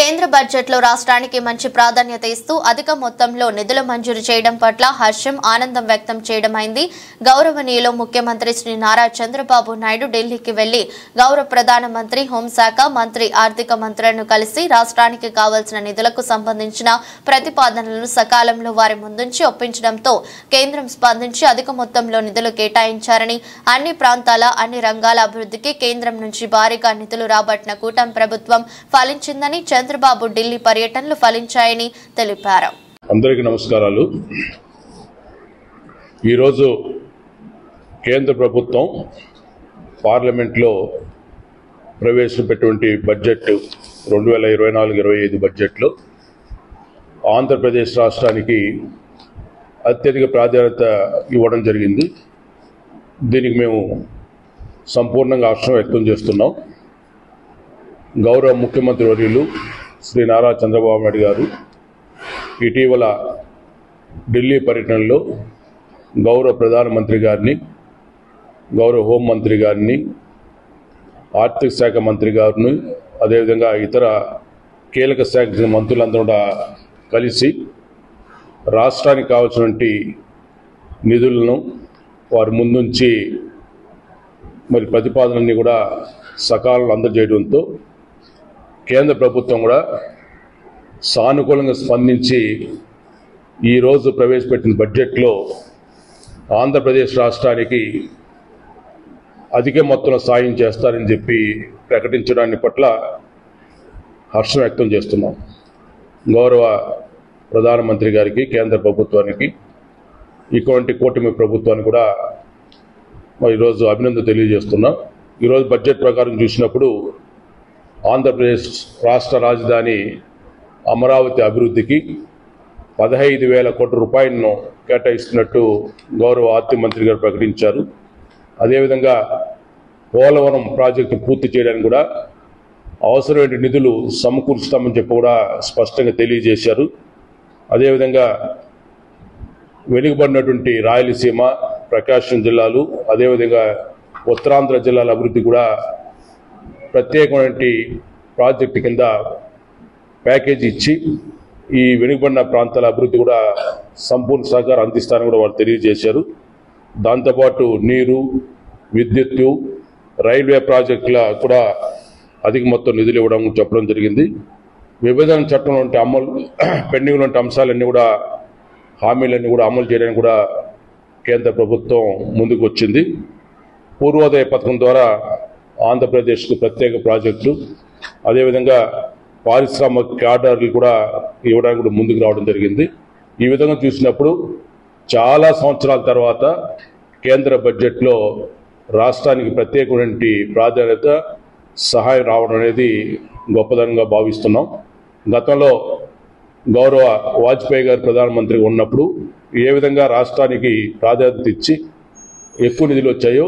కేంద్ర బడ్జెట్లో రాష్ట్రానికి మంచి ప్రాధాన్యత ఇస్తూ అధిక మొత్తంలో నిధులు మంజూరు చేయడం పట్ల హర్షం ఆనందం వ్యక్తం చేయడమైంది. గౌరవనీయులు ముఖ్యమంత్రి శ్రీ నారా చంద్రబాబు నాయుడు ఢిల్లీకి వెళ్లి గౌరవ ప్రధానమంత్రి హోంశాఖ మంత్రి ఆర్థిక మంత్రులను కలిసి రాష్ట్రానికి కావాల్సిన నిధులకు సంబంధించిన ప్రతిపాదనలను సకాలంలో వారి ముందుంచి ఒప్పించడంతో కేంద్రం స్పందించి అధిక మొత్తంలో నిధులు కేటాయించారని, అన్ని ప్రాంతాల అన్ని రంగాల అభివృద్ధికి కేంద్రం నుంచి భారీగా నిధులు రాబట్టిన కూటమి ప్రభుత్వం ఫలించిందని, చంద్రబాబు ఢిల్లీ పర్యటనలు ఫలించాయని తెలిపారు. అందరికీ నమస్కారాలు. ఈరోజు కేంద్ర ప్రభుత్వం పార్లమెంట్లో ప్రవేశపెట్టినటువంటి బడ్జెట్ 2024-25 బడ్జెట్లో ఆంధ్రప్రదేశ్ రాష్ట్రానికి అత్యధిక ప్రాధాన్యత ఇవ్వడం జరిగింది. దీనికి మేము సంపూర్ణంగా హర్షం వ్యక్తం చేస్తున్నాం. గౌరవ ముఖ్యమంత్రి వర్యులు శ్రీ నారా చంద్రబాబు నాయుడు గారు ఇటీవల ఢిల్లీ పర్యటనలో గౌరవ ప్రధానమంత్రి గారిని, గౌరవ హోంమంత్రి గారిని, ఆర్థిక శాఖ మంత్రి గారిని, అదేవిధంగా ఇతర కీలక శాఖ మంత్రులందరూ కూడా కలిసి రాష్ట్రానికి కావాల్సినటువంటి నిధులను వారి ముందుంచి మరి ప్రతిపాదనని కూడా సకాలంలో అందజేయడంతో కేంద్ర ప్రభుత్వం కూడా సానుకూలంగా స్పందించి ఈరోజు ప్రవేశపెట్టిన బడ్జెట్లో ఆంధ్రప్రదేశ్ రాష్ట్రానికి అధిక మొత్తంలో సాయం చేస్తారని చెప్పి ప్రకటించడాన్ని పట్ల హర్షం వ్యక్తం చేస్తున్నాం. గౌరవ ప్రధానమంత్రి గారికి, కేంద్ర ప్రభుత్వానికి, ఇటువంటి కూటమి ప్రభుత్వానికి కూడా ఈరోజు అభినందన తెలియజేస్తున్నాం. ఈరోజు బడ్జెట్ ప్రకారం చూసినప్పుడు ఆంధ్రప్రదేశ్ రాష్ట్ర రాజధాని అమరావతి అభివృద్ధికి 15,000 కోట్ల రూపాయలను కేటాయిస్తున్నట్టు గౌరవ ఆర్థిక మంత్రి గారు ప్రకటించారు. అదేవిధంగా పోలవరం ప్రాజెక్టు పూర్తి చేయడానికి కూడా అవసరమైన నిధులు సమకూరుస్తామని చెప్పి కూడా స్పష్టంగా తెలియజేశారు. అదేవిధంగా వెనుకబడినటువంటి రాయలసీమ, ప్రకాశం జిల్లాలు, అదేవిధంగా ఉత్తరాంధ్ర జిల్లాల అభివృద్ధి కూడా ప్రత్యేకమైన ప్రాజెక్టు కింద ప్యాకేజీ ఇచ్చి ఈ వెనుకబడిన ప్రాంతాల అభివృద్ధి కూడా సంపూర్ణ సహకారం అందిస్తారని కూడా వాళ్ళు తెలియజేశారు. దాంతోపాటు నీరు, విద్యుత్తు, రైల్వే ప్రాజెక్టుల కూడా అధిక మొత్తం నిధులు ఇవ్వడం చెప్పడం జరిగింది. విభజన చట్టంలో ఉంటే అమలు పెండింగ్లో ఉంటే అంశాలన్నీ కూడా హామీలన్నీ కూడా అమలు చేయడానికి కూడా కేంద్ర ప్రభుత్వం ముందుకు వచ్చింది. పూర్వోదయ పథకం ద్వారా ఆంధ్రప్రదేశ్కు ప్రత్యేక ప్రాజెక్టులు, అదేవిధంగా పారిశ్రామిక క్యాడర్లు కూడా ఇవ్వడానికి కూడా ముందుకు రావడం జరిగింది. ఈ విధంగా చూసినప్పుడు చాలా సంవత్సరాల తర్వాత కేంద్ర బడ్జెట్లో రాష్ట్రానికి ప్రత్యేకమైన ప్రాధాన్యత, సహాయం రావడం అనేది గొప్పదనంగా భావిస్తున్నాం. గతంలో గౌరవ వాజ్పేయి గారు ప్రధానమంత్రిగా ఉన్నప్పుడు ఏ విధంగా రాష్ట్రానికి ప్రాధాన్యత ఇచ్చి ఎక్కువ నిధులు వచ్చాయో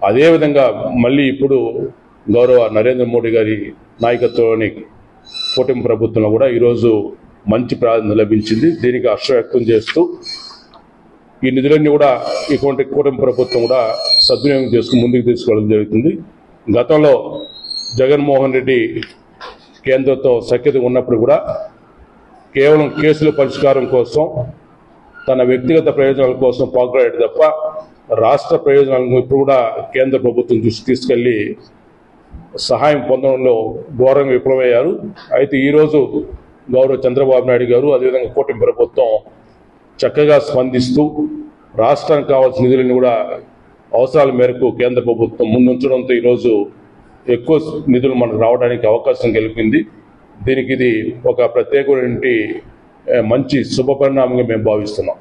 అదేవిధంగా మళ్ళీ ఇప్పుడు గౌరవ నరేంద్ర మోడీ గారి నాయకత్వంలోని కూటమి ప్రభుత్వంలో కూడా ఈరోజు మంచి ప్రాధాన్యత లభించింది. దీనికి హర్షం వ్యక్తం చేస్తూ ఈ నిధులన్నీ కూడా ఇటువంటి కూటమి ప్రభుత్వం కూడా సద్వినియోగం చేసుకుని ముందుకు తీసుకోవడం జరుగుతుంది. గతంలో జగన్మోహన్ రెడ్డి కేంద్రంతో సఖ్యత ఉన్నప్పుడు కూడా కేవలం కేసుల పరిష్కారం కోసం, తన వ్యక్తిగత ప్రయోజనాల కోసం పాకులాడాడు తప్ప రాష్ట్ర ప్రయోజనాలను ఇప్పుడు కూడా కేంద్ర ప్రభుత్వం దృష్టి తీసుకెళ్లి సహాయం పొందడంలో ఘోరంగా విఫలమయ్యారు. అయితే ఈరోజు గౌరవ చంద్రబాబు నాయుడు గారు, అదేవిధంగా కూటమి ప్రభుత్వం చక్కగా స్పందిస్తూ రాష్ట్రానికి కావాల్సిన నిధులను కూడా అవసరాల మేరకు కేంద్ర ప్రభుత్వం ముందుంచడంతో ఈరోజు ఎక్కువ నిధులు మనకు రావడానికి అవకాశం కలిగింది. దీనికి ఇది ఒక ప్రత్యేకమైన మంచి శుభ పరిణామంగా మేము భావిస్తున్నాం.